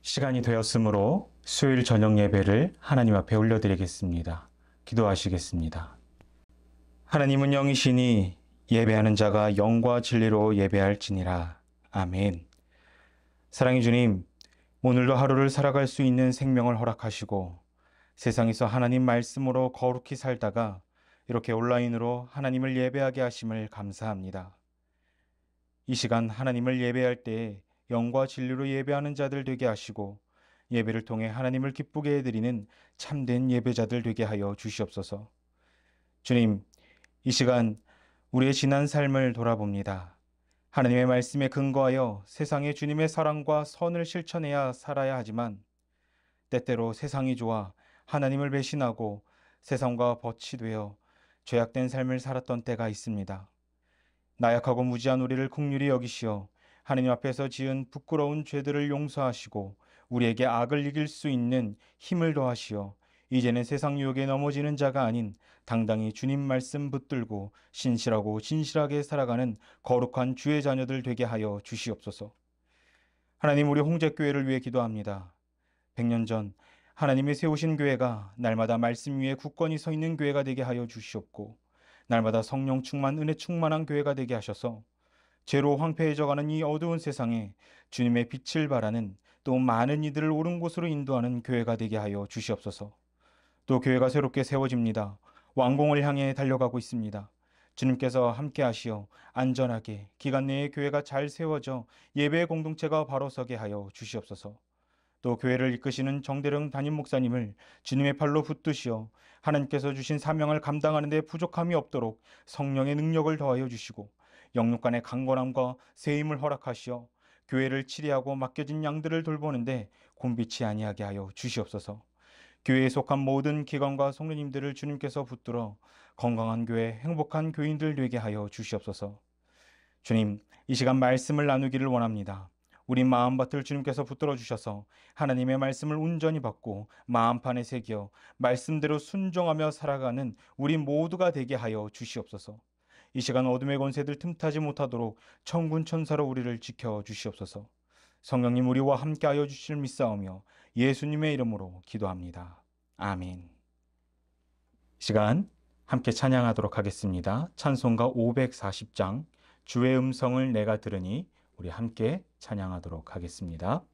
시간이 되었으므로 수요일 저녁 예배를 하나님 앞에 올려드리겠습니다. 기도하시겠습니다. 하나님은 영이시니 예배하는 자가 영과 진리로 예배할지니라. 아멘. 사랑의 주님, 오늘도 하루를 살아갈 수 있는 생명을 허락하시고 세상에서 하나님 말씀으로 거룩히 살다가 이렇게 온라인으로 하나님을 예배하게 하심을 감사합니다. 이 시간 하나님을 예배할 때에 영과 진리로 예배하는 자들 되게 하시고 예배를 통해 하나님을 기쁘게 해드리는 참된 예배자들 되게 하여 주시옵소서. 주님, 이 시간 우리의 지난 삶을 돌아봅니다. 하나님의 말씀에 근거하여 세상에 주님의 사랑과 선을 실천해야 살아야 하지만 때때로 세상이 좋아 하나님을 배신하고 세상과 버치되어 죄악된 삶을 살았던 때가 있습니다. 나약하고 무지한 우리를 긍휼히 여기시어 하나님 앞에서 지은 부끄러운 죄들을 용서하시고 우리에게 악을 이길 수 있는 힘을 더하시어 이제는 세상 유혹에 넘어지는 자가 아닌 당당히 주님 말씀 붙들고 신실하고 진실하게 살아가는 거룩한 주의 자녀들 되게 하여 주시옵소서. 하나님, 우리 홍제교회를 위해 기도합니다. 100년 전 하나님이 세우신 교회가 날마다 말씀 위에 굳건히 서 있는 교회가 되게 하여 주시옵고 날마다 성령 충만 은혜 충만한 교회가 되게 하셔서 죄로 황폐해져가는 이 어두운 세상에 주님의 빛을 발하는 또 많은 이들을 옳은 곳으로 인도하는 교회가 되게 하여 주시옵소서. 또 교회가 새롭게 세워집니다. 완공을 향해 달려가고 있습니다. 주님께서 함께 하시어 안전하게 기간 내에 교회가 잘 세워져 예배 공동체가 바로 서게 하여 주시옵소서. 또 교회를 이끄시는 정대령 담임 목사님을 주님의 팔로 붙드시어 하나님께서 주신 사명을 감당하는 데 부족함이 없도록 성령의 능력을 더하여 주시고 영육간의 강건함과 세임을 허락하시어 교회를 치리하고 맡겨진 양들을 돌보는데 곤비치 아니하게 하여 주시옵소서. 교회에 속한 모든 기관과 성도님들을 주님께서 붙들어 건강한 교회, 행복한 교인들 되게 하여 주시옵소서. 주님, 이 시간 말씀을 나누기를 원합니다. 우리 마음밭을 주님께서 붙들어 주셔서 하나님의 말씀을 온전히 받고 마음판에 새겨 말씀대로 순종하며 살아가는 우리 모두가 되게 하여 주시옵소서. 이 시간 어둠의 권세들 틈타지 못하도록 천군 천사로 우리를 지켜 주시옵소서. 성령님, 우리와 함께하여 주실 믿사오며 예수님의 이름으로 기도합니다. 아멘. 시간 함께 찬양하도록 하겠습니다. 찬송가 540장 주의 음성을 내가 들으니 우리 함께 찬양하도록 하겠습니다.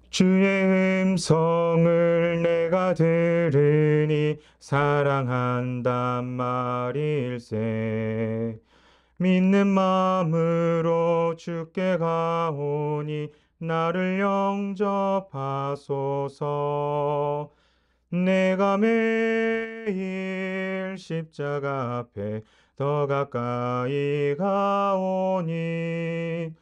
주의 음성을 내가 들으니 사랑한단 말일세. 믿는 마음으로 주께 가오니 나를 영접하소서. 내가 매일 십자가 앞에 더 가까이 가오니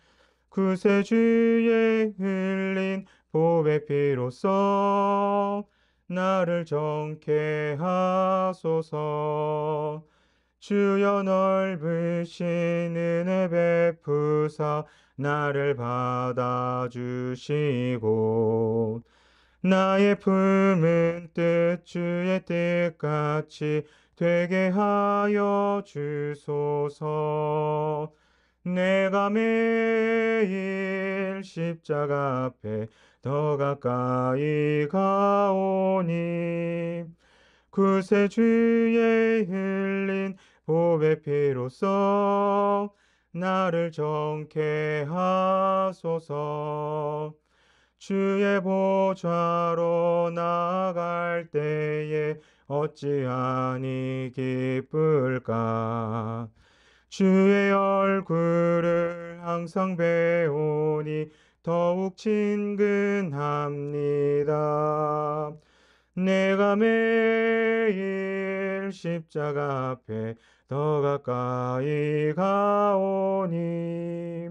그새 주의 흘린 보배 피로써 나를 정케 하소서. 주여 넓으신 은혜 베푸사 나를 받아주시고 나의 품은 뜻 주의 뜻같이 되게 하여 주소서. 내가 매일 십자가 앞에 더 가까이 가오니 그새 주의 흘린 보배 피로써 나를 정케 하소서. 주의 보좌로 나아갈 때에 어찌하니 기쁠까. 주의 얼굴을 항상 배우니 더욱 친근합니다. 내가 매일 십자가 앞에 더 가까이 가오니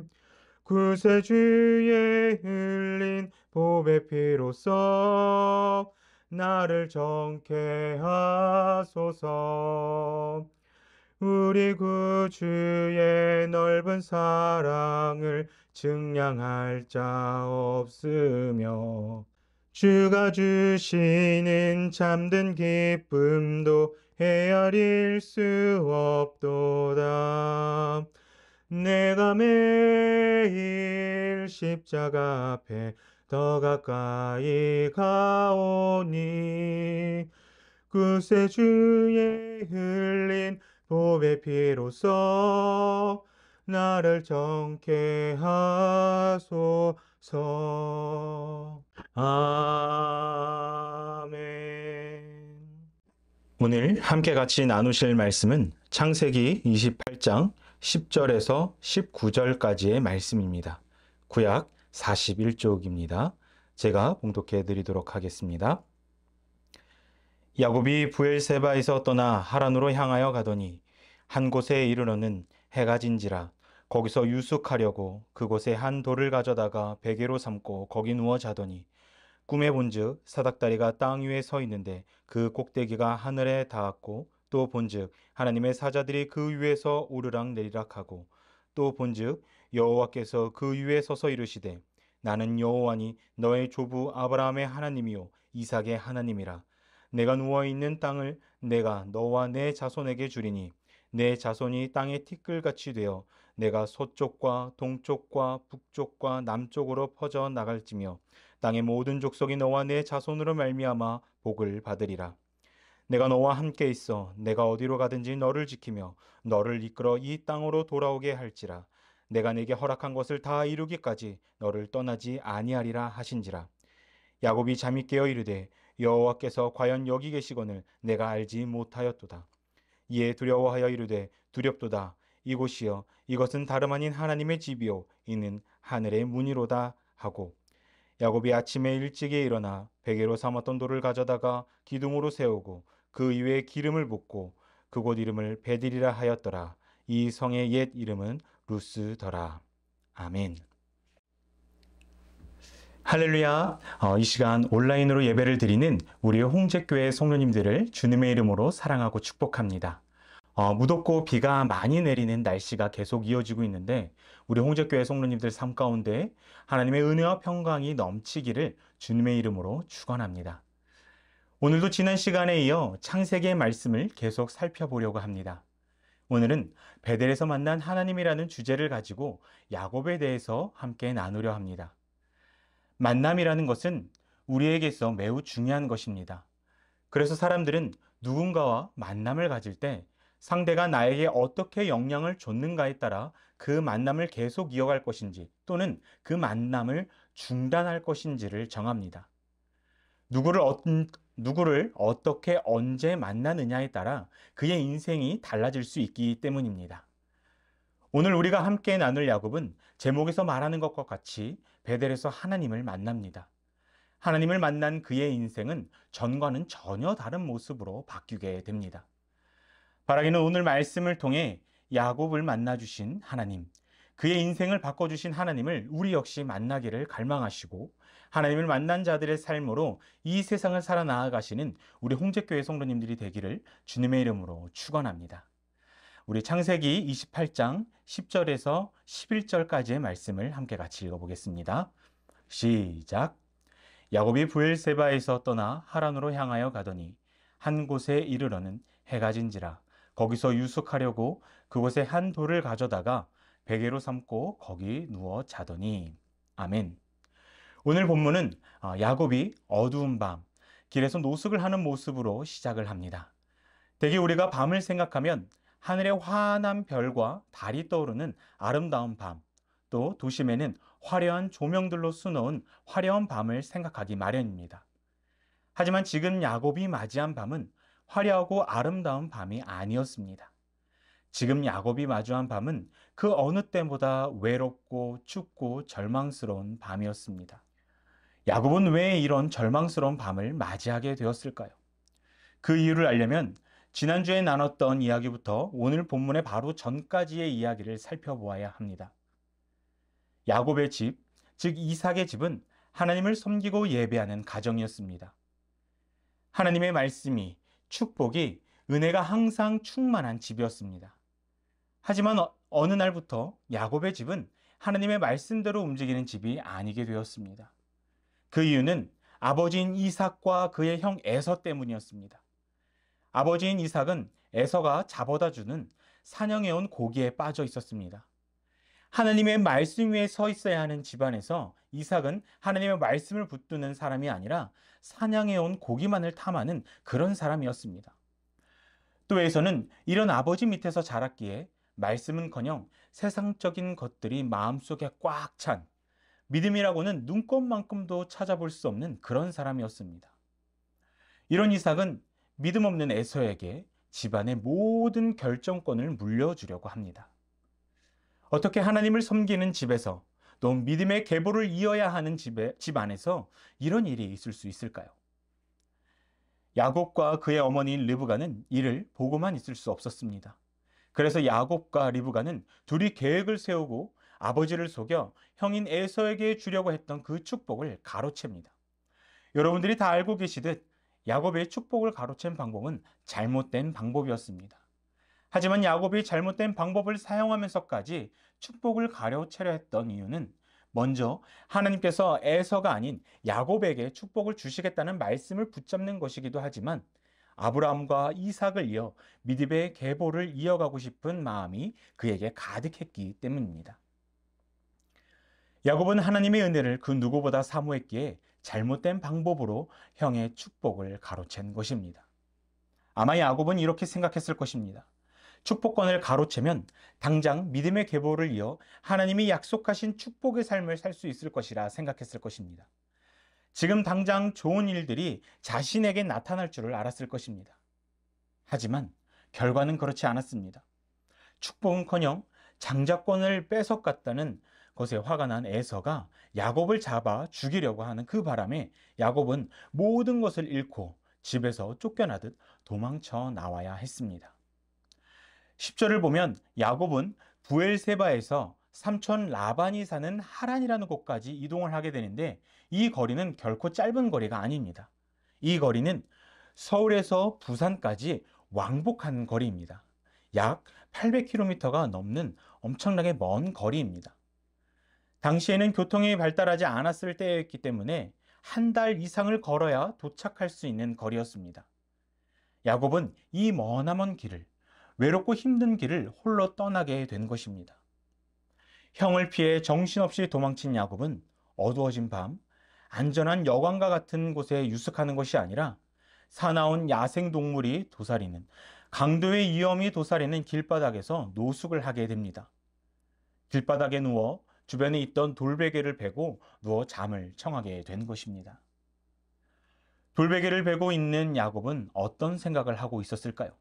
그새 주의 흘린 보배 피로써 나를 정케 하소서. 우리 구주의 넓은 사랑을 증량할 자 없으며 주가 주시는 참된 기쁨도 헤아릴 수 없도다. 내가 매일 십자가 앞에 더 가까이 가오니 구세 주의 흘린 보배 피로써 나를 정케 하소서. 아멘. 오늘 함께 같이 나누실 말씀은 창세기 28장 10절에서 19절까지의 말씀입니다. 구약 41쪽입니다. 제가 봉독해 드리도록 하겠습니다. 야곱이 브엘세바에서 떠나 하란으로 향하여 가더니 한 곳에 이르러는 해가 진지라. 거기서 유숙하려고 그곳에 한 돌을 가져다가 베개로 삼고 거기 누워 자더니 꿈에 본즉 사닥다리가 땅 위에 서 있는데 그 꼭대기가 하늘에 닿았고 또 본즉 하나님의 사자들이 그 위에서 오르락 내리락하고 또 본즉 여호와께서 그 위에 서서 이르시되 나는 여호와니 너의 조부 아브라함의 하나님이요 이삭의 하나님이라. 내가 누워있는 땅을 내가 너와 내 자손에게 주리니 내 자손이 땅의 티끌같이 되어 내가 서쪽과 동쪽과 북쪽과 남쪽으로 퍼져 나갈지며 땅의 모든 족속이 너와 내 자손으로 말미암아 복을 받으리라. 내가 너와 함께 있어 내가 어디로 가든지 너를 지키며 너를 이끌어 이 땅으로 돌아오게 할지라. 내가 내게 허락한 것을 다 이루기까지 너를 떠나지 아니하리라 하신지라. 야곱이 잠이 깨어 이르되 여호와께서 과연 여기 계시거늘 내가 알지 못하였도다. 이에 두려워하여 이르되 두렵도다. 이곳이여 이것은 다름 아닌 하나님의 집이요 이는 하늘의 문이로다 하고 야곱이 아침에 일찍이 일어나 베개로 삼았던 돌을 가져다가 기둥으로 세우고 그 위에 기름을 붓고 그곳 이름을 베들이라 하였더라. 이 성의 옛 이름은 루스더라. 아멘. 할렐루야. 이 시간 온라인으로 예배를 드리는 우리 홍제교회 성도님들을 주님의 이름으로 사랑하고 축복합니다. 무덥고 비가 많이 내리는 날씨가 계속 이어지고 있는데 우리 홍제교회 성도님들 삶 가운데 하나님의 은혜와 평강이 넘치기를 주님의 이름으로 축원합니다. 오늘도 지난 시간에 이어 창세기의 말씀을 계속 살펴보려고 합니다. 오늘은 베델에서 만난 하나님이라는 주제를 가지고 야곱에 대해서 함께 나누려 합니다. 만남이라는 것은 우리에게서 매우 중요한 것입니다. 그래서 사람들은 누군가와 만남을 가질 때 상대가 나에게 어떻게 영향을 줬는가에 따라 그 만남을 계속 이어갈 것인지 또는 그 만남을 중단할 것인지를 정합니다. 누구를 어떻게 언제 만나느냐에 따라 그의 인생이 달라질 수 있기 때문입니다. 오늘 우리가 함께 나눌 야곱은 제목에서 말하는 것과 같이 베델에서 하나님을 만납니다. 하나님을 만난 그의 인생은 전과는 전혀 다른 모습으로 바뀌게 됩니다. 바라기는 오늘 말씀을 통해 야곱을 만나주신 하나님, 그의 인생을 바꿔주신 하나님을 우리 역시 만나기를 갈망하시고 하나님을 만난 자들의 삶으로 이 세상을 살아나가시는 우리 홍제교회 성도님들이 되기를 주님의 이름으로 축원합니다. 우리 창세기 28장 10절에서 11절까지의 말씀을 함께 같이 읽어보겠습니다. 시작. 야곱이 브엘세바에서 떠나 하란으로 향하여 가더니 한 곳에 이르러는 해가 진지라. 거기서 유숙하려고 그곳에 한 돌을 가져다가 베개로 삼고 거기 누워 자더니. 아멘. 오늘 본문은 야곱이 어두운 밤 길에서 노숙을 하는 모습으로 시작을 합니다. 대개 우리가 밤을 생각하면 하늘에 환한 별과 달이 떠오르는 아름다운 밤, 또 도심에는 화려한 조명들로 수놓은 화려한 밤을 생각하기 마련입니다. 하지만 지금 야곱이 맞이한 밤은 화려하고 아름다운 밤이 아니었습니다. 지금 야곱이 마주한 밤은 그 어느 때보다 외롭고 춥고 절망스러운 밤이었습니다. 야곱은 왜 이런 절망스러운 밤을 맞이하게 되었을까요? 그 이유를 알려면 지난주에 나눴던 이야기부터 오늘 본문의 바로 전까지의 이야기를 살펴보아야 합니다. 야곱의 집, 즉 이삭의 집은 하나님을 섬기고 예배하는 가정이었습니다. 하나님의 말씀이, 축복이, 은혜가 항상 충만한 집이었습니다. 하지만 어느 날부터 야곱의 집은 하나님의 말씀대로 움직이는 집이 아니게 되었습니다. 그 이유는 아버지인 이삭과 그의 형 에서 때문이었습니다. 아버지인 이삭은 에서가 잡아다 주는 사냥해온 고기에 빠져 있었습니다. 하나님의 말씀 위에 서 있어야 하는 집안에서 이삭은 하나님의 말씀을 붙드는 사람이 아니라 사냥해온 고기만을 탐하는 그런 사람이었습니다. 또 에서는 이런 아버지 밑에서 자랐기에 말씀은커녕 세상적인 것들이 마음속에 꽉 찬 믿음이라고는 눈꼽만큼도 찾아볼 수 없는 그런 사람이었습니다. 이런 이삭은 믿음 없는 에서에게 집안의 모든 결정권을 물려주려고 합니다. 어떻게 하나님을 섬기는 집에서 또 믿음의 계보를 이어야 하는 집 안에서 이런 일이 있을 수 있을까요? 야곱과 그의 어머니인 르브가는 이를 보고만 있을 수 없었습니다. 그래서 야곱과 리브가는 둘이 계획을 세우고 아버지를 속여 형인 에서에게 주려고 했던 그 축복을 가로챕니다. 여러분들이 다 알고 계시듯 야곱의 축복을 가로챈 방법은 잘못된 방법이었습니다. 하지만 야곱이 잘못된 방법을 사용하면서까지 축복을 가로채려 했던 이유는 먼저 하나님께서 에서가 아닌 야곱에게 축복을 주시겠다는 말씀을 붙잡는 것이기도 하지만 아브라함과 이삭을 이어 믿음의 계보를 이어가고 싶은 마음이 그에게 가득했기 때문입니다. 야곱은 하나님의 은혜를 그 누구보다 사모했기에 잘못된 방법으로 형의 축복을 가로챈 것입니다. 아마 야곱은 이렇게 생각했을 것입니다. 축복권을 가로채면 당장 믿음의 계보를 이어 하나님이 약속하신 축복의 삶을 살 수 있을 것이라 생각했을 것입니다. 지금 당장 좋은 일들이 자신에게 나타날 줄을 알았을 것입니다. 하지만 결과는 그렇지 않았습니다. 축복은커녕 장자권을 뺏어갔다는 것에 화가 난 에서가 야곱을 잡아 죽이려고 하는 그 바람에 야곱은 모든 것을 잃고 집에서 쫓겨나듯 도망쳐 나와야 했습니다. 10절을 보면 야곱은 부엘세바에서 삼촌 라반이 사는 하란이라는 곳까지 이동을 하게 되는데 이 거리는 결코 짧은 거리가 아닙니다. 이 거리는 서울에서 부산까지 왕복하는 거리입니다. 약 800km가 넘는 엄청나게 먼 거리입니다. 당시에는 교통이 발달하지 않았을 때였기 때문에 한 달 이상을 걸어야 도착할 수 있는 거리였습니다. 야곱은 이 머나먼 길을 외롭고 힘든 길을 홀로 떠나게 된 것입니다. 형을 피해 정신없이 도망친 야곱은 어두워진 밤 안전한 여관과 같은 곳에 유숙하는 것이 아니라 사나운 야생동물이 도사리는 강도의 위험이 도사리는 길바닥에서 노숙을 하게 됩니다. 길바닥에 누워 주변에 있던 돌베개를 베고 누워 잠을 청하게 된 것입니다. 돌베개를 베고 있는 야곱은 어떤 생각을 하고 있었을까요?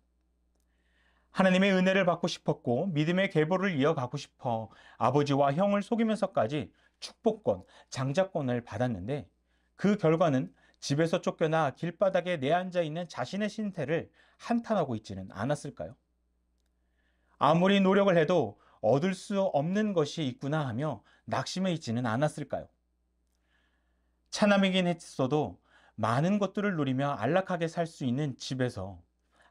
하나님의 은혜를 받고 싶었고 믿음의 계보를 이어가고 싶어 아버지와 형을 속이면서까지 축복권, 장자권을 받았는데 그 결과는 집에서 쫓겨나 길바닥에 내앉아 있는 자신의 신세를 한탄하고 있지는 않았을까요? 아무리 노력을 해도 얻을 수 없는 것이 있구나 하며 낙심해 있지는 않았을까요? 차남이긴 했어도 많은 것들을 누리며 안락하게 살 수 있는 집에서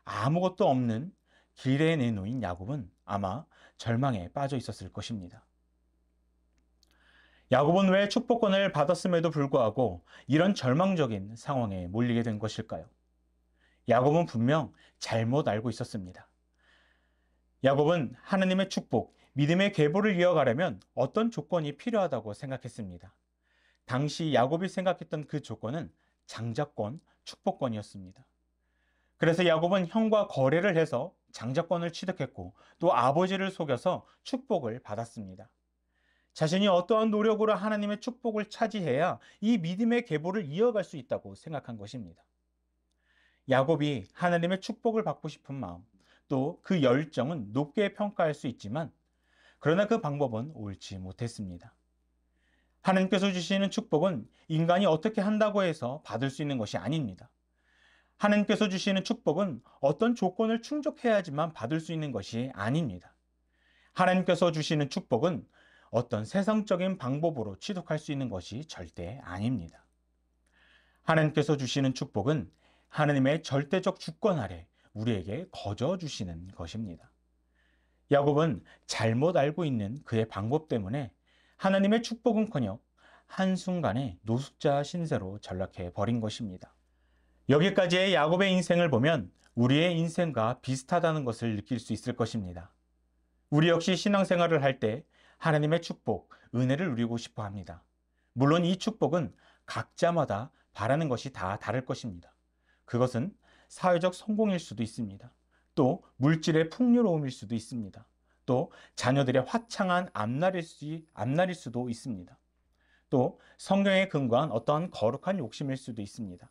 아무것도 없는 길에 내놓인 야곱은 아마 절망에 빠져 있었을 것입니다. 야곱은 왜 축복권을 받았음에도 불구하고 이런 절망적인 상황에 몰리게 된 것일까요? 야곱은 분명 잘못 알고 있었습니다. 야곱은 하나님의 축복, 믿음의 계보를 이어가려면 어떤 조건이 필요하다고 생각했습니다. 당시 야곱이 생각했던 그 조건은 장자권, 축복권이었습니다. 그래서 야곱은 형과 거래를 해서 장자권을 취득했고 또 아버지를 속여서 축복을 받았습니다. 자신이 어떠한 노력으로 하나님의 축복을 차지해야 이 믿음의 계보를 이어갈 수 있다고 생각한 것입니다. 야곱이 하나님의 축복을 받고 싶은 마음, 또 그 열정은 높게 평가할 수 있지만 그러나 그 방법은 옳지 못했습니다. 하나님께서 주시는 축복은 인간이 어떻게 한다고 해서 받을 수 있는 것이 아닙니다. 하나님께서 주시는 축복은 어떤 조건을 충족해야지만 받을 수 있는 것이 아닙니다. 하나님께서 주시는 축복은 어떤 세상적인 방법으로 취득할 수 있는 것이 절대 아닙니다. 하나님께서 주시는 축복은 하나님의 절대적 주권 아래 우리에게 거저 주시는 것입니다. 야곱은 잘못 알고 있는 그의 방법 때문에 하나님의 축복은커녕 한순간에 노숙자 신세로 전락해 버린 것입니다. 여기까지의 야곱의 인생을 보면 우리의 인생과 비슷하다는 것을 느낄 수 있을 것입니다. 우리 역시 신앙생활을 할 때 하나님의 축복, 은혜를 누리고 싶어 합니다. 물론 이 축복은 각자마다 바라는 것이 다 다를 것입니다. 그것은 사회적 성공일 수도 있습니다. 또 물질의 풍요로움일 수도 있습니다. 또 자녀들의 화창한 앞날일 수도 있습니다. 또 성경에 근거한 어떠한 거룩한 욕심일 수도 있습니다.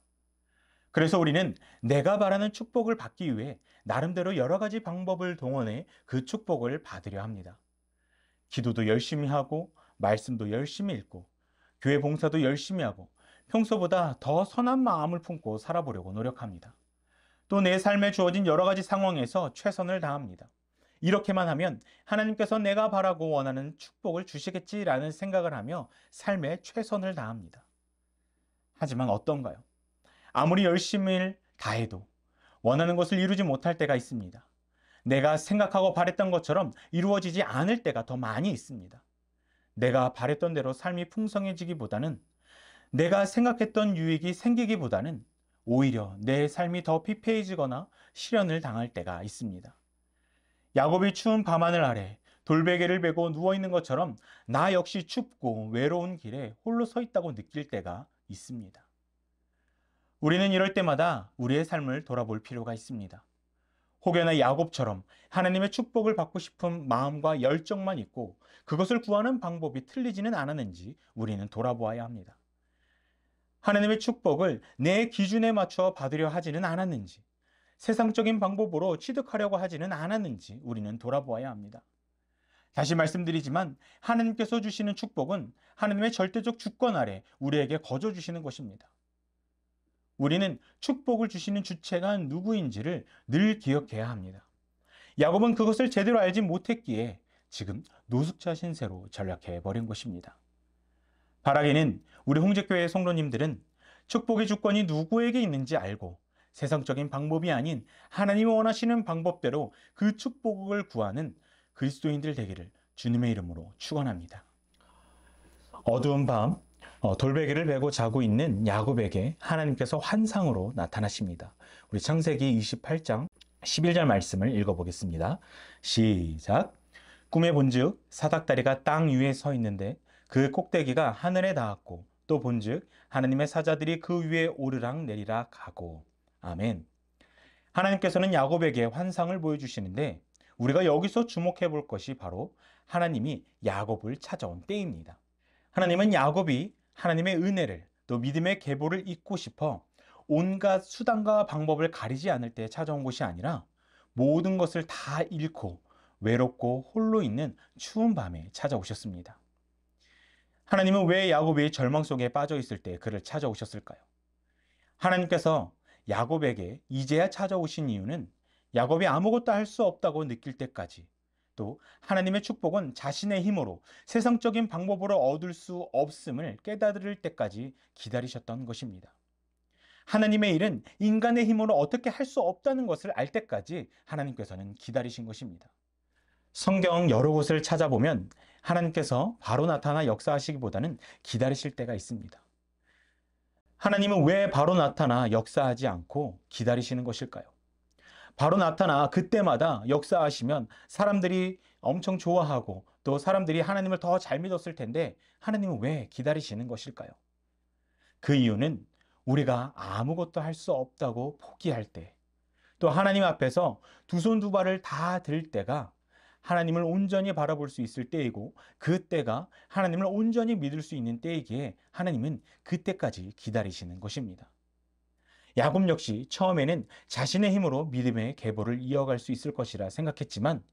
그래서 우리는 내가 바라는 축복을 받기 위해 나름대로 여러 가지 방법을 동원해 그 축복을 받으려 합니다. 기도도 열심히 하고, 말씀도 열심히 읽고, 교회 봉사도 열심히 하고, 평소보다 더 선한 마음을 품고 살아보려고 노력합니다. 또 내 삶에 주어진 여러 가지 상황에서 최선을 다합니다. 이렇게만 하면 하나님께서 내가 바라고 원하는 축복을 주시겠지라는 생각을 하며 삶에 최선을 다합니다. 하지만 어떤가요? 아무리 열심히 다해도 원하는 것을 이루지 못할 때가 있습니다. 내가 생각하고 바랬던 것처럼 이루어지지 않을 때가 더 많이 있습니다. 내가 바랬던 대로 삶이 풍성해지기보다는, 내가 생각했던 유익이 생기기보다는 오히려 내 삶이 더 피폐해지거나 시련을 당할 때가 있습니다. 야곱이 추운 밤하늘 아래 돌베개를 베고 누워있는 것처럼 나 역시 춥고 외로운 길에 홀로 서 있다고 느낄 때가 있습니다. 우리는 이럴 때마다 우리의 삶을 돌아볼 필요가 있습니다. 혹여나 야곱처럼 하나님의 축복을 받고 싶은 마음과 열정만 있고 그것을 구하는 방법이 틀리지는 않았는지 우리는 돌아보아야 합니다. 하나님의 축복을 내 기준에 맞춰 받으려 하지는 않았는지, 세상적인 방법으로 취득하려고 하지는 않았는지 우리는 돌아보아야 합니다. 다시 말씀드리지만 하나님께서 주시는 축복은 하나님의 절대적 주권 아래 우리에게 거저 주시는 것입니다. 우리는 축복을 주시는 주체가 누구인지를 늘 기억해야 합니다. 야곱은 그것을 제대로 알지 못했기에 지금 노숙자 신세로 전락해 버린 것입니다. 바라기는 우리 홍제교회 성도님들은 축복의 주권이 누구에게 있는지 알고 세상적인 방법이 아닌 하나님이 원하시는 방법대로 그 축복을 구하는 그리스도인들 되기를 주님의 이름으로 축원합니다. 어두운 밤 돌베개를 베고 자고 있는 야곱에게 하나님께서 환상으로 나타나십니다. 우리 창세기 28장 11절 말씀을 읽어보겠습니다. 시작. 꿈에 본즉 사닥다리가 땅 위에 서 있는데 그 꼭대기가 하늘에 닿았고, 또 본즉 하나님의 사자들이 그 위에 오르락 내리락 하고. 아멘. 하나님께서는 야곱에게 환상을 보여주시는데 우리가 여기서 주목해 볼 것이 바로 하나님이 야곱을 찾아온 때입니다. 하나님은 야곱이 하나님의 은혜를, 또 믿음의 계보를 잊고 싶어 온갖 수단과 방법을 가리지 않을 때 찾아온 것이 아니라 모든 것을 다 잃고 외롭고 홀로 있는 추운 밤에 찾아오셨습니다. 하나님은 왜 야곱이 절망 속에 빠져 있을 때 그를 찾아오셨을까요? 하나님께서 야곱에게 이제야 찾아오신 이유는 야곱이 아무것도 할 수 없다고 느낄 때까지, 또 하나님의 축복은 자신의 힘으로 세상적인 방법으로 얻을 수 없음을 깨달을 때까지 기다리셨던 것입니다. 하나님의 일은 인간의 힘으로 어떻게 할 수 없다는 것을 알 때까지 하나님께서는 기다리신 것입니다. 성경 여러 곳을 찾아보면 하나님께서 바로 나타나 역사하시기보다는 기다리실 때가 있습니다. 하나님은 왜 바로 나타나 역사하지 않고 기다리시는 것일까요? 바로 나타나 그때마다 역사하시면 사람들이 엄청 좋아하고 또 사람들이 하나님을 더 잘 믿었을 텐데 하나님은 왜 기다리시는 것일까요? 그 이유는 우리가 아무것도 할 수 없다고 포기할 때, 또 하나님 앞에서 두 손 두 발을 다 들 때가 하나님을 온전히 바라볼 수 있을 때이고, 그때가 하나님을 온전히 믿을 수 있는 때이기에 하나님은 그때까지 기다리시는 것입니다. 야곱 역시 처음에는 자신의 힘으로 믿음의 계보를 이어갈 수 있을 것이라 생각했지만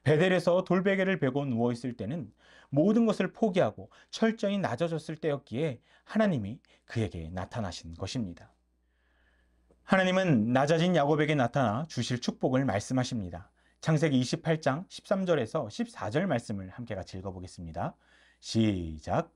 베델에서 돌베개를 베고 누워있을 때는 모든 것을 포기하고 철저히 낮아졌을 때였기에 하나님이 그에게 나타나신 것입니다. 하나님은 낮아진 야곱에게 나타나 주실 축복을 말씀하십니다. 창세기 28장 13절에서 14절 말씀을 함께 같이 읽어보겠습니다. 시작.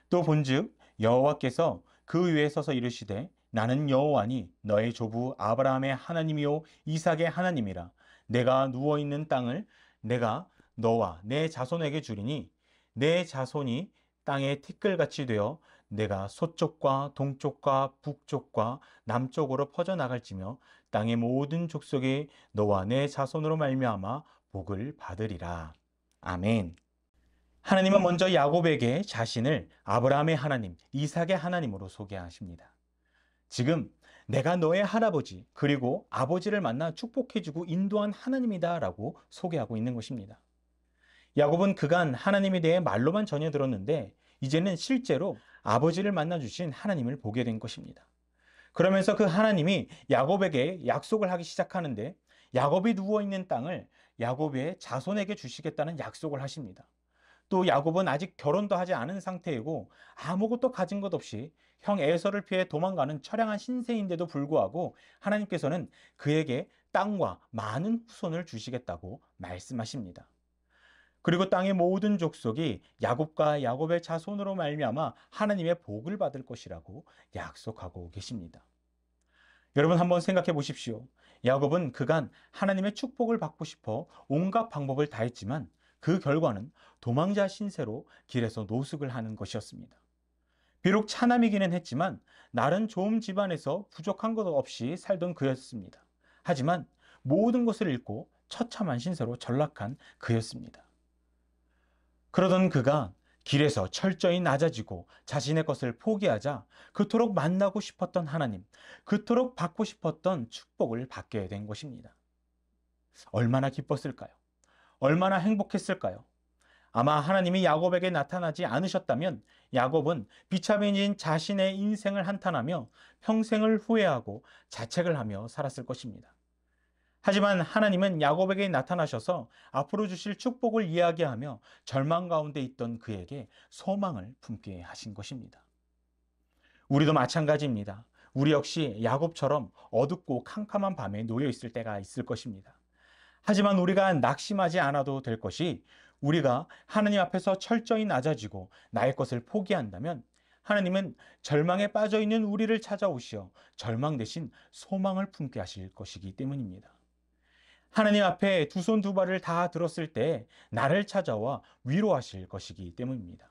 또 본즉 여호와께서 그 위에 서서 이르시되 나는 여호와니 너의 조부 아브라함의 하나님이요 이삭의 하나님이라. 내가 누워있는 땅을 내가 너와 내 자손에게 주리니 내 자손이 땅의 티끌같이 되어 내가 서쪽과 동쪽과 북쪽과 남쪽으로 퍼져나갈지며 땅의 모든 족속이 너와 내 자손으로 말미암아 복을 받으리라. 아멘. 하나님은 먼저 야곱에게 자신을 아브라함의 하나님, 이삭의 하나님으로 소개하십니다. 지금 내가 너의 할아버지 그리고 아버지를 만나 축복해주고 인도한 하나님이다 라고 소개하고 있는 것입니다. 야곱은 그간 하나님에 대해 말로만 전해 들었는데 이제는 실제로 아버지를 만나주신 하나님을 보게 된 것입니다. 그러면서 그 하나님이 야곱에게 약속을 하기 시작하는데 야곱이 누워있는 땅을 야곱의 자손에게 주시겠다는 약속을 하십니다. 또 야곱은 아직 결혼도 하지 않은 상태이고 아무것도 가진 것 없이 형 에서를 피해 도망가는 처량한 신세인데도 불구하고 하나님께서는 그에게 땅과 많은 후손을 주시겠다고 말씀하십니다. 그리고 땅의 모든 족속이 야곱과 야곱의 자손으로 말미암아 하나님의 복을 받을 것이라고 약속하고 계십니다. 여러분 한번 생각해 보십시오. 야곱은 그간 하나님의 축복을 받고 싶어 온갖 방법을 다했지만 그 결과는 도망자 신세로 길에서 노숙을 하는 것이었습니다. 비록 차남이기는 했지만 나름 좋은 집안에서 부족한 것 없이 살던 그였습니다. 하지만 모든 것을 잃고 처참한 신세로 전락한 그였습니다. 그러던 그가 길에서 철저히 낮아지고 자신의 것을 포기하자 그토록 만나고 싶었던 하나님, 그토록 받고 싶었던 축복을 받게 된 것입니다. 얼마나 기뻤을까요? 얼마나 행복했을까요? 아마 하나님이 야곱에게 나타나지 않으셨다면 야곱은 비참해진 자신의 인생을 한탄하며 평생을 후회하고 자책을 하며 살았을 것입니다. 하지만 하나님은 야곱에게 나타나셔서 앞으로 주실 축복을 이야기하며 절망 가운데 있던 그에게 소망을 품게 하신 것입니다. 우리도 마찬가지입니다. 우리 역시 야곱처럼 어둡고 캄캄한 밤에 놓여 있을 때가 있을 것입니다. 하지만 우리가 낙심하지 않아도 될 것이 우리가 하나님 앞에서 철저히 낮아지고 나의 것을 포기한다면 하나님은 절망에 빠져 있는 우리를 찾아오시어 절망 대신 소망을 품게 하실 것이기 때문입니다. 하나님 앞에 두 손 두 발을 다 들었을 때 나를 찾아와 위로하실 것이기 때문입니다.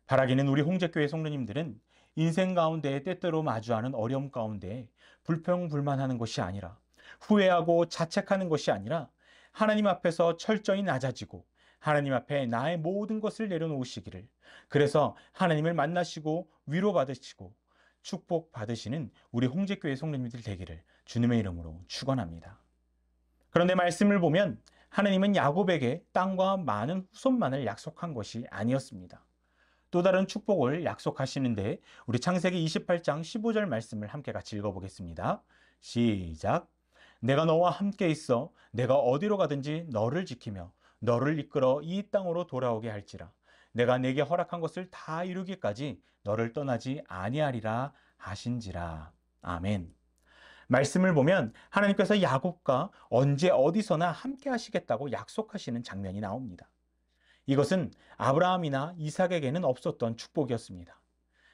바라기는 우리 홍제교회 성도님들은 인생 가운데 때때로 마주하는 어려움 가운데 불평불만하는 것이 아니라 후회하고 자책하는 것이 아니라 하나님 앞에서 철저히 낮아지고 하나님 앞에 나의 모든 것을 내려놓으시기를, 그래서 하나님을 만나시고 위로받으시고 축복받으시는 우리 홍제교회 성도님들 되기를 주님의 이름으로 축원합니다. 그런데 말씀을 보면 하나님은 야곱에게 땅과 많은 후손만을 약속한 것이 아니었습니다. 또 다른 축복을 약속하시는데 우리 창세기 28장 15절 말씀을 함께 같이 읽어보겠습니다. 시작. 내가 너와 함께 있어 내가 어디로 가든지 너를 지키며 너를 이끌어 이 땅으로 돌아오게 할지라. 내가 내게 허락한 것을 다 이루기까지 너를 떠나지 아니하리라 하신지라. 아멘. 말씀을 보면 하나님께서 야곱과 언제 어디서나 함께 하시겠다고 약속하시는 장면이 나옵니다. 이것은 아브라함이나 이삭에게는 없었던 축복이었습니다.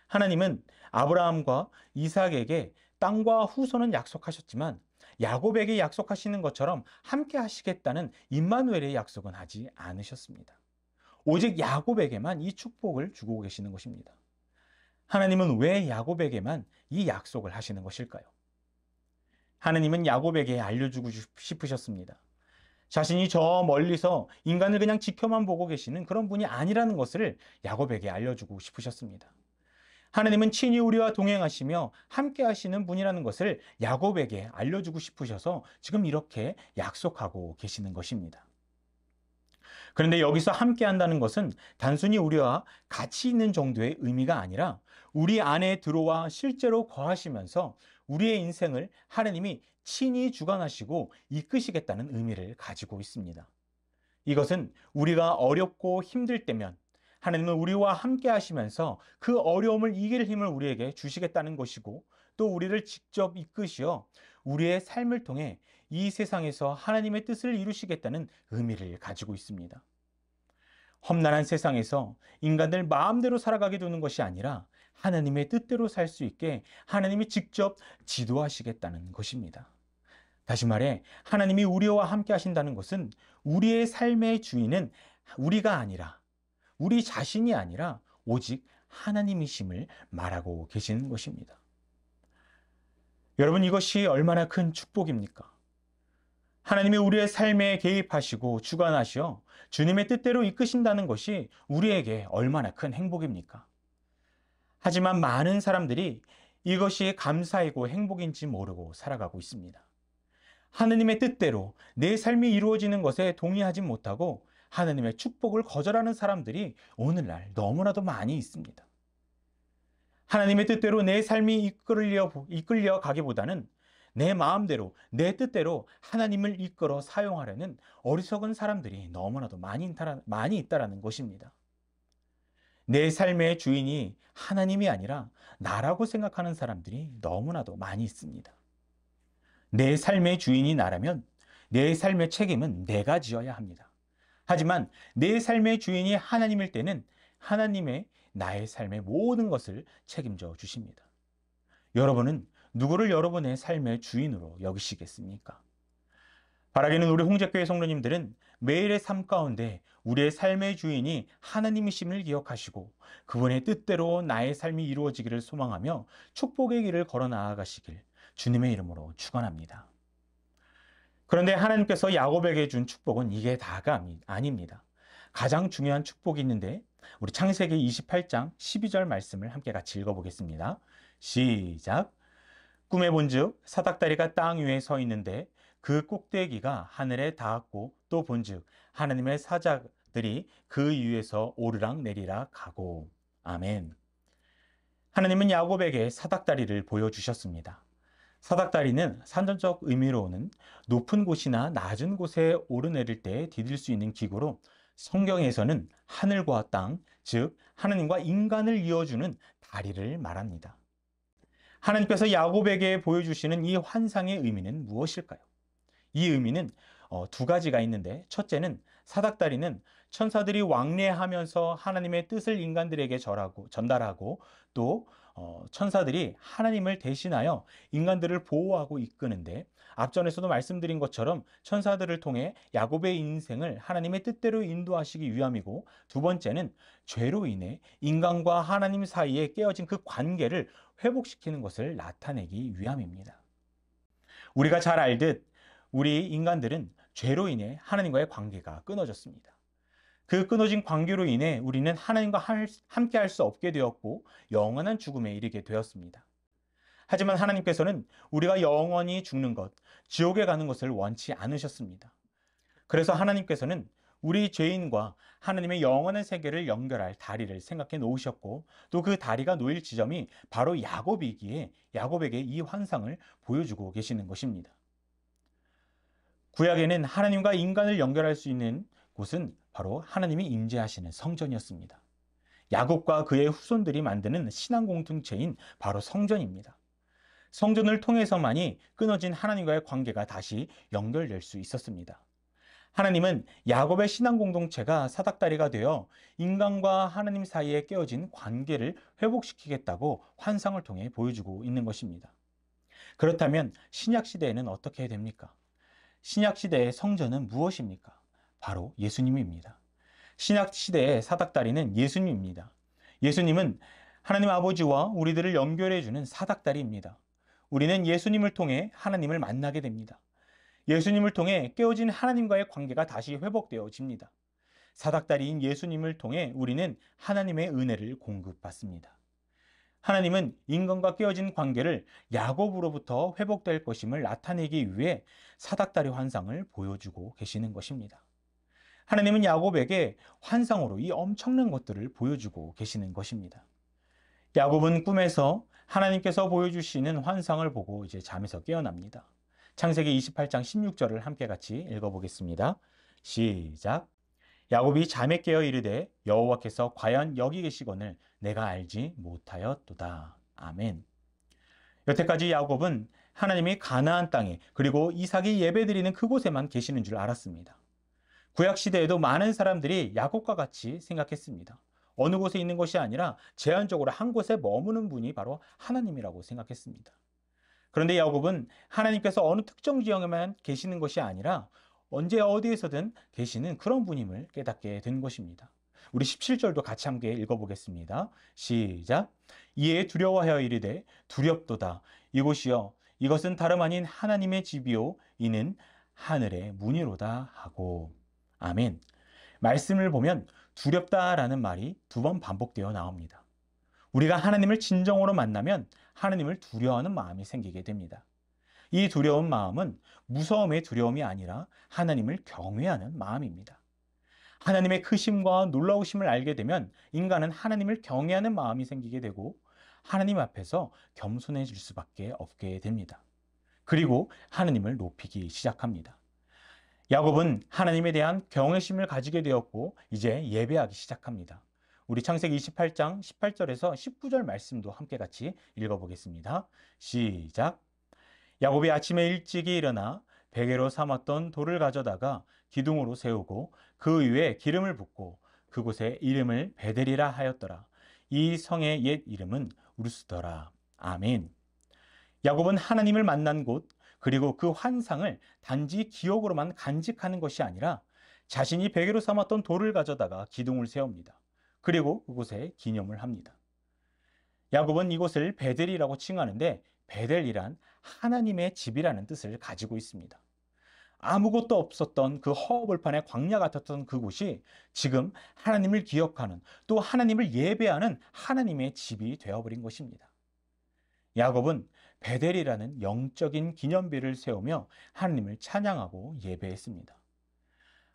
하나님은 아브라함과 이삭에게 땅과 후손은 약속하셨지만 야곱에게 약속하시는 것처럼 함께 하시겠다는 임마누엘의 약속은 하지 않으셨습니다. 오직 야곱에게만 이 축복을 주고 계시는 것입니다. 하나님은 왜 야곱에게만 이 약속을 하시는 것일까요? 하나님은 야곱에게 알려주고 싶으셨습니다. 자신이 저 멀리서 인간을 그냥 지켜만 보고 계시는 그런 분이 아니라는 것을 야곱에게 알려주고 싶으셨습니다. 하나님은 친히 우리와 동행하시며 함께 하시는 분이라는 것을 야곱에게 알려주고 싶으셔서 지금 이렇게 약속하고 계시는 것입니다. 그런데 여기서 함께 한다는 것은 단순히 우리와 같이 있는 정도의 의미가 아니라 우리 안에 들어와 실제로 거하시면서 우리의 인생을 하나님이 친히 주관하시고 이끄시겠다는 의미를 가지고 있습니다. 이것은 우리가 어렵고 힘들 때면 하나님은 우리와 함께 하시면서 그 어려움을 이길 힘을 우리에게 주시겠다는 것이고, 또 우리를 직접 이끄시어 우리의 삶을 통해 이 세상에서 하나님의 뜻을 이루시겠다는 의미를 가지고 있습니다. 험난한 세상에서 인간들 마음대로 살아가게 두는 것이 아니라 하나님의 뜻대로 살 수 있게 하나님이 직접 지도하시겠다는 것입니다. 다시 말해 하나님이 우리와 함께 하신다는 것은 우리의 삶의 주인은 우리가 아니라, 우리 자신이 아니라 오직 하나님이심을 말하고 계시는 것입니다. 여러분, 이것이 얼마나 큰 축복입니까? 하나님이 우리의 삶에 개입하시고 주관하시어 주님의 뜻대로 이끄신다는 것이 우리에게 얼마나 큰 행복입니까? 하지만 많은 사람들이 이것이 감사이고 행복인지 모르고 살아가고 있습니다. 하느님의 뜻대로 내 삶이 이루어지는 것에 동의하지 못하고 하느님의 축복을 거절하는 사람들이 오늘날 너무나도 많이 있습니다. 하나님의 뜻대로 내 삶이 이끌려 가기보다는 내 마음대로, 내 뜻대로 하나님을 이끌어 사용하려는 어리석은 사람들이 너무나도 많이 있다라는 것입니다. 내 삶의 주인이 하나님이 아니라 나라고 생각하는 사람들이 너무나도 많이 있습니다. 내 삶의 주인이 나라면 내 삶의 책임은 내가 지어야 합니다. 하지만 내 삶의 주인이 하나님일 때는 하나님의 나의 삶의 모든 것을 책임져 주십니다. 여러분은 누구를 여러분의 삶의 주인으로 여기시겠습니까? 바라기는 우리 홍제교회 성도님들은 매일의 삶 가운데 우리의 삶의 주인이 하나님이심을 기억하시고 그분의 뜻대로 나의 삶이 이루어지기를 소망하며 축복의 길을 걸어 나아가시길 주님의 이름으로 축원합니다. 그런데 하나님께서 야곱에게 준 축복은 이게 다가 아닙니다. 가장 중요한 축복이 있는데 우리 창세기 28장 12절 말씀을 함께 같이 읽어보겠습니다. 시작. 꿈에 본즉 사닥다리가 땅 위에 서 있는데 그 꼭대기가 하늘에 닿았고 또 본즉 하나님의 사자들이 그 위에서 오르락 내리락 하고. 아멘. 하나님은 야곱에게 사닥다리를 보여주셨습니다. 사닥다리는 산전적 의미로는 높은 곳이나 낮은 곳에 오르내릴 때 디딜 수 있는 기구로 성경에서는 하늘과 땅, 즉 하나님과 인간을 이어주는 다리를 말합니다. 하나님께서 야곱에게 보여주시는 이 환상의 의미는 무엇일까요? 이 의미는 두 가지가 있는데 첫째는 사닥다리는 천사들이 왕래하면서 하나님의 뜻을 인간들에게 전달하고 또 천사들이 하나님을 대신하여 인간들을 보호하고 이끄는데 앞전에서도 말씀드린 것처럼 천사들을 통해 야곱의 인생을 하나님의 뜻대로 인도하시기 위함이고 두 번째는 죄로 인해 인간과 하나님 사이에 깨어진 그 관계를 회복시키는 것을 나타내기 위함입니다. 우리가 잘 알듯 우리 인간들은 죄로 인해 하나님과의 관계가 끊어졌습니다. 그 끊어진 관계로 인해 우리는 하나님과 함께 할 수 없게 되었고 영원한 죽음에 이르게 되었습니다. 하지만 하나님께서는 우리가 영원히 죽는 것, 지옥에 가는 것을 원치 않으셨습니다. 그래서 하나님께서는 우리 죄인과 하나님의 영원한 세계를 연결할 다리를 생각해 놓으셨고 또 그 다리가 놓일 지점이 바로 야곱이기에 야곱에게 이 환상을 보여주고 계시는 것입니다. 구약에는 하나님과 인간을 연결할 수 있는 곳은 바로 하나님이 임재하시는 성전이었습니다. 야곱과 그의 후손들이 만드는 신앙 공동체인 바로 성전입니다. 성전을 통해서만이 끊어진 하나님과의 관계가 다시 연결될 수 있었습니다. 하나님은 야곱의 신앙 공동체가 사닥다리가 되어 인간과 하나님 사이에 깨어진 관계를 회복시키겠다고 환상을 통해 보여주고 있는 것입니다. 그렇다면 신약 시대에는 어떻게 됩니까? 신약 시대의 성전은 무엇입니까? 바로 예수님입니다. 신약 시대의 사닥다리는 예수님입니다. 예수님은 하나님 아버지와 우리들을 연결해주는 사닥다리입니다. 우리는 예수님을 통해 하나님을 만나게 됩니다. 예수님을 통해 깨어진 하나님과의 관계가 다시 회복되어집니다. 사닥다리인 예수님을 통해 우리는 하나님의 은혜를 공급받습니다. 하나님은 인간과 깨어진 관계를 야곱으로부터 회복될 것임을 나타내기 위해 사닥다리 환상을 보여주고 계시는 것입니다. 하나님은 야곱에게 환상으로 이 엄청난 것들을 보여주고 계시는 것입니다. 야곱은 꿈에서 하나님께서 보여주시는 환상을 보고 이제 잠에서 깨어납니다. 창세기 28장 16절을 함께 같이 읽어보겠습니다. 시작. 야곱이 잠에 깨어 이르되 여호와께서 과연 여기 계시거늘 내가 알지 못하였도다. 아멘. 여태까지 야곱은 하나님이 가나안 땅에 그리고 이삭이 예배드리는 그곳에만 계시는 줄 알았습니다. 구약 시대에도 많은 사람들이 야곱과 같이 생각했습니다. 어느 곳에 있는 것이 아니라 제한적으로 한 곳에 머무는 분이 바로 하나님이라고 생각했습니다. 그런데 야곱은 하나님께서 어느 특정 지역에만 계시는 것이 아니라 언제 어디에서든 계시는 그런 분임을 깨닫게 된 것입니다. 우리 17절도 같이 함께 읽어보겠습니다. 시작. 이에 두려워하여 이르되 두렵도다. 이곳이여 이것은 다름 아닌 하나님의 집이요 이는 하늘의 문이로다 하고. 아멘. 말씀을 보면 두렵다라는 말이 2번 반복되어 나옵니다. 우리가 하나님을 진정으로 만나면 하나님을 두려워하는 마음이 생기게 됩니다. 이 두려운 마음은 무서움의 두려움이 아니라 하나님을 경외하는 마음입니다. 하나님의 크심과 놀라우심을 알게 되면 인간은 하나님을 경외하는 마음이 생기게 되고 하나님 앞에서 겸손해질 수밖에 없게 됩니다. 그리고 하나님을 높이기 시작합니다. 야곱은 하나님에 대한 경외심을 가지게 되었고 이제 예배하기 시작합니다. 우리 창세기 28장 18절에서 19절 말씀도 함께 같이 읽어보겠습니다. 시작. 야곱이 아침에 일찍이 일어나 베개로 삼았던 돌을 가져다가 기둥으로 세우고 그 위에 기름을 붓고 그곳에 이름을 베델이라 하였더라. 이 성의 옛 이름은 우르스더라. 아멘. 야곱은 하나님을 만난 곳 그리고 그 환상을 단지 기억으로만 간직하는 것이 아니라 자신이 베개로 삼았던 돌을 가져다가 기둥을 세웁니다. 그리고 그곳에 기념을 합니다. 야곱은 이곳을 베델이라고 칭하는데 베델이란 하나님의 집이라는 뜻을 가지고 있습니다. 아무것도 없었던 그 허허벌판의 광야 같았던 그곳이 지금 하나님을 기억하는 또 하나님을 예배하는 하나님의 집이 되어버린 것입니다. 야곱은 베델이라는 영적인 기념비를 세우며 하나님을 찬양하고 예배했습니다.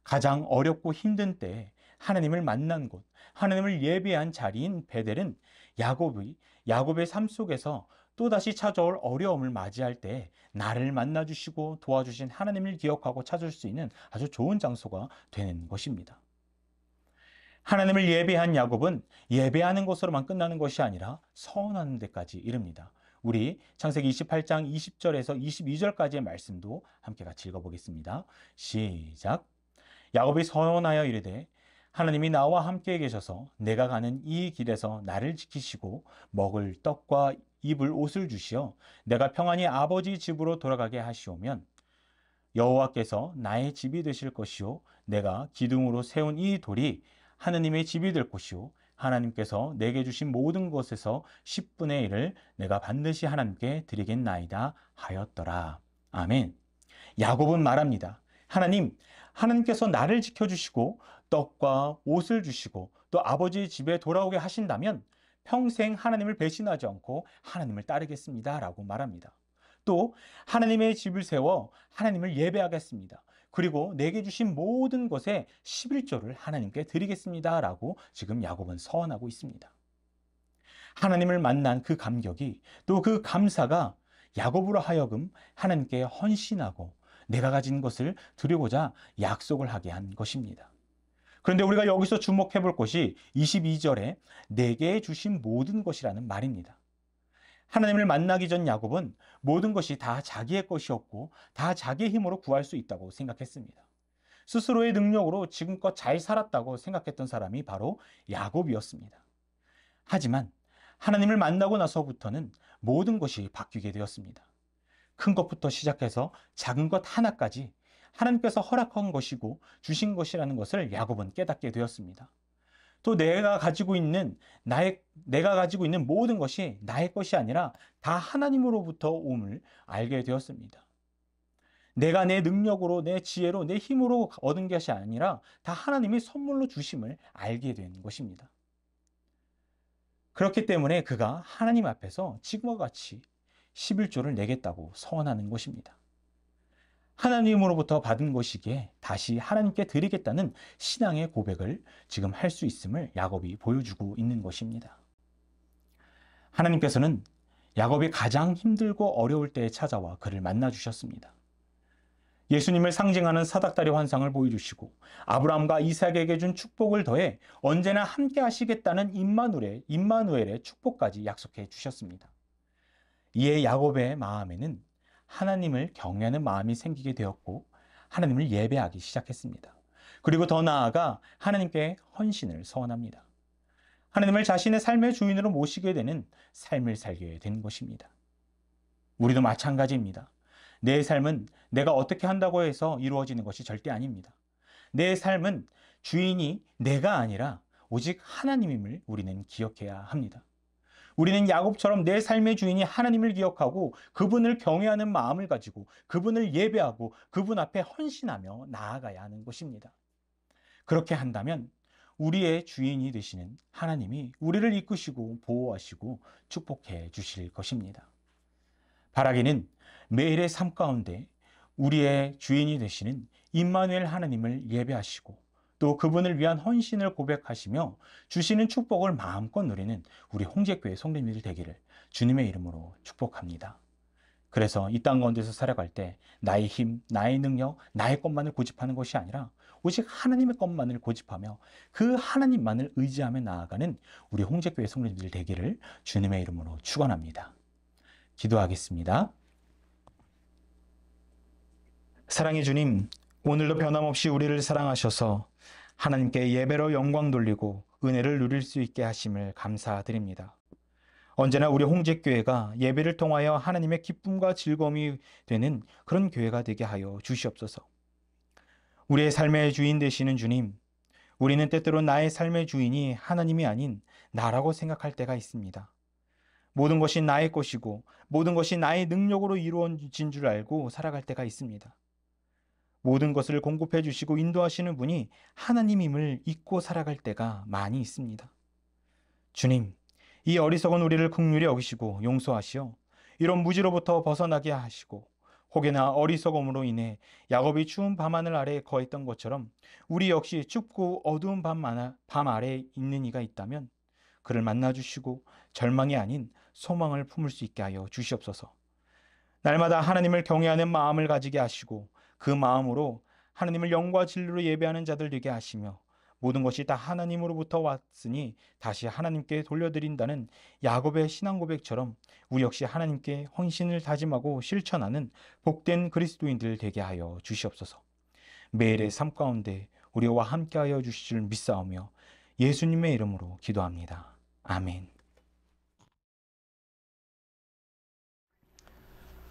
가장 어렵고 힘든 때에 하나님을 만난 곳, 하나님을 예배한 자리인 베델은 야곱의 삶 속에서 또다시 찾아올 어려움을 맞이할 때 나를 만나주시고 도와주신 하나님을 기억하고 찾을 수 있는 아주 좋은 장소가 되는 것입니다. 하나님을 예배한 야곱은 예배하는 것으로만 끝나는 것이 아니라 서원하는 데까지 이릅니다. 우리 창세기 28장 20절에서 22절까지의 말씀도 함께 같이 읽어보겠습니다. 시작. 야곱이 서원하여 이르되 하나님이 나와 함께 계셔서 내가 가는 이 길에서 나를 지키시고 먹을 떡과 입을 옷을 주시어 내가 평안히 아버지 집으로 돌아가게 하시오면 여호와께서 나의 집이 되실 것이요 내가 기둥으로 세운 이 돌이 하나님의 집이 될 것이요 하나님께서 내게 주신 모든 것에서 10분의 1을 내가 반드시 하나님께 드리겠나이다 하였더라. 아멘. 야곱은 말합니다. 하나님께서 나를 지켜주시고 떡과 옷을 주시고 또 아버지의 집에 돌아오게 하신다면 평생 하나님을 배신하지 않고 하나님을 따르겠습니다 라고 말합니다. 또 하나님의 집을 세워 하나님을 예배하겠습니다. 그리고 내게 주신 모든 것에 11조를 하나님께 드리겠습니다 라고 지금 야곱은 서원하고 있습니다. 하나님을 만난 그 감격이 또 그 감사가 야곱으로 하여금 하나님께 헌신하고 내가 가진 것을 드리고자 약속을 하게 한 것입니다. 그런데 우리가 여기서 주목해 볼 것이 22절에 내게 주신 모든 것이라는 말입니다. 하나님을 만나기 전 야곱은 모든 것이 다 자기의 것이었고 다 자기의 힘으로 구할 수 있다고 생각했습니다. 스스로의 능력으로 지금껏 잘 살았다고 생각했던 사람이 바로 야곱이었습니다. 하지만 하나님을 만나고 나서부터는 모든 것이 바뀌게 되었습니다. 큰 것부터 시작해서 작은 것 하나까지 하나님께서 허락한 것이고 주신 것이라는 것을 야곱은 깨닫게 되었습니다. 또 내가 가지고 있는 모든 것이 나의 것이 아니라 다 하나님으로부터 옴을 알게 되었습니다. 내가 내 능력으로, 내 지혜로, 내 힘으로 얻은 것이 아니라 다 하나님이 선물로 주심을 알게 된 것입니다. 그렇기 때문에 그가 하나님 앞에서 지금과 같이 11조를 내겠다고 서원하는 것입니다. 하나님으로부터 받은 것이기에 다시 하나님께 드리겠다는 신앙의 고백을 지금 할 수 있음을 야곱이 보여주고 있는 것입니다. 하나님께서는 야곱이 가장 힘들고 어려울 때에 찾아와 그를 만나주셨습니다. 예수님을 상징하는 사닥다리 환상을 보여주시고 아브라함과 이삭에게 준 축복을 더해 언제나 함께 하시겠다는 임마누엘의 축복까지 약속해 주셨습니다. 이에 야곱의 마음에는 하나님을 경외하는 마음이 생기게 되었고 하나님을 예배하기 시작했습니다. 그리고 더 나아가 하나님께 헌신을 서원합니다. 하나님을 자신의 삶의 주인으로 모시게 되는 삶을 살게 된 것입니다. 우리도 마찬가지입니다. 내 삶은 내가 어떻게 한다고 해서 이루어지는 것이 절대 아닙니다. 내 삶은 주인이 내가 아니라 오직 하나님임을 우리는 기억해야 합니다. 우리는 야곱처럼 내 삶의 주인이 하나님을 기억하고 그분을 경외하는 마음을 가지고 그분을 예배하고 그분 앞에 헌신하며 나아가야 하는 것입니다. 그렇게 한다면 우리의 주인이 되시는 하나님이 우리를 이끄시고 보호하시고 축복해 주실 것입니다. 바라기는 매일의 삶 가운데 우리의 주인이 되시는 임마누엘 하나님을 예배하시고 또 그분을 위한 헌신을 고백하시며 주시는 축복을 마음껏 누리는 우리 홍제교회 성도님들 되기를 주님의 이름으로 축복합니다. 그래서 이 땅 가운데서 살아갈 때 나의 힘, 나의 능력, 나의 것만을 고집하는 것이 아니라 오직 하나님의 것만을 고집하며 그 하나님만을 의지하며 나아가는 우리 홍제교회 성도님들 되기를 주님의 이름으로 축원합니다. 기도하겠습니다. 사랑의 주님, 오늘도 변함없이 우리를 사랑하셔서 하나님께 예배로 영광 돌리고 은혜를 누릴 수 있게 하심을 감사드립니다. 언제나 우리 홍제교회가 예배를 통하여 하나님의 기쁨과 즐거움이 되는 그런 교회가 되게 하여 주시옵소서. 우리의 삶의 주인 되시는 주님, 우리는 때때로 나의 삶의 주인이 하나님이 아닌 나라고 생각할 때가 있습니다. 모든 것이 나의 것이고 모든 것이 나의 능력으로 이루어진 줄 알고 살아갈 때가 있습니다. 모든 것을 공급해 주시고 인도하시는 분이 하나님임을 잊고 살아갈 때가 많이 있습니다. 주님, 이 어리석은 우리를 긍휼히 여기시고 용서하시어 이런 무지로부터 벗어나게 하시고 혹여나 어리석음으로 인해 야곱이 추운 밤하늘 아래에 거했던 것처럼 우리 역시 춥고 어두운 밤 아래에 있는 이가 있다면 그를 만나주시고 절망이 아닌 소망을 품을 수 있게 하여 주시옵소서. 날마다 하나님을 경외하는 마음을 가지게 하시고 그 마음으로 하나님을 영과 진리로 예배하는 자들 되게 하시며 모든 것이 다 하나님으로부터 왔으니 다시 하나님께 돌려드린다는 야곱의 신앙 고백처럼 우리 역시 하나님께 헌신을 다짐하고 실천하는 복된 그리스도인들 되게 하여 주시옵소서. 매일의 삶 가운데 우리와 함께하여 주실 줄 믿사오며 예수님의 이름으로 기도합니다. 아멘.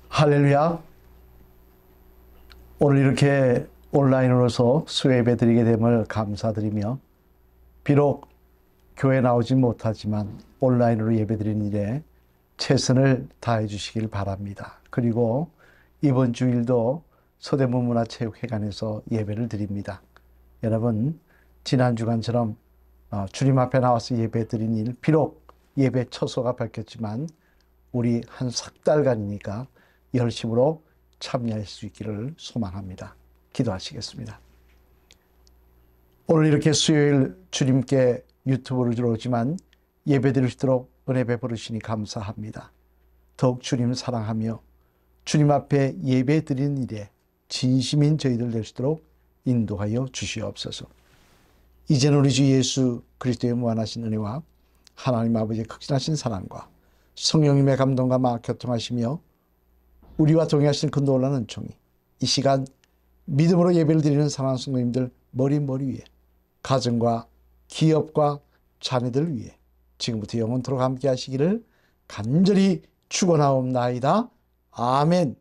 할렐루야. 오늘 이렇게 온라인으로서 수요예배 드리게 됨을 감사드리며 비록 교회 나오지 못하지만 온라인으로 예배 드리는 일에 최선을 다해 주시길 바랍니다. 그리고 이번 주일도 서대문 문화체육회관에서 예배를 드립니다. 여러분, 지난 주간처럼 주님 앞에 나와서 예배 드린 일, 비록 예배 처소가 바뀌었지만 우리 한 석 달간이니까 열심으로 참여할 수 있기를 소망합니다. 기도하시겠습니다. 오늘 이렇게 수요일 주님께 유튜브를 들어오지만 예배 드릴 수 있도록 은혜 베풀으시니 감사합니다. 더욱 주님 사랑하며 주님 앞에 예배 드리는 일에 진심인 저희들 될 수 있도록 인도하여 주시옵소서. 이제는 우리 주 예수 그리스도의 무한하신 은혜와 하나님 아버지의 극진하신 사랑과 성령님의 감동과 막 교통하시며 우리와 동행하시는 그 놀라운 은총이 이 시간 믿음으로 예배를 드리는 사랑하는 성도님들 머리 위에 가정과 기업과 자녀들 위해 지금부터 영원토록 함께 하시기를 간절히 축원하옵나이다. 아멘.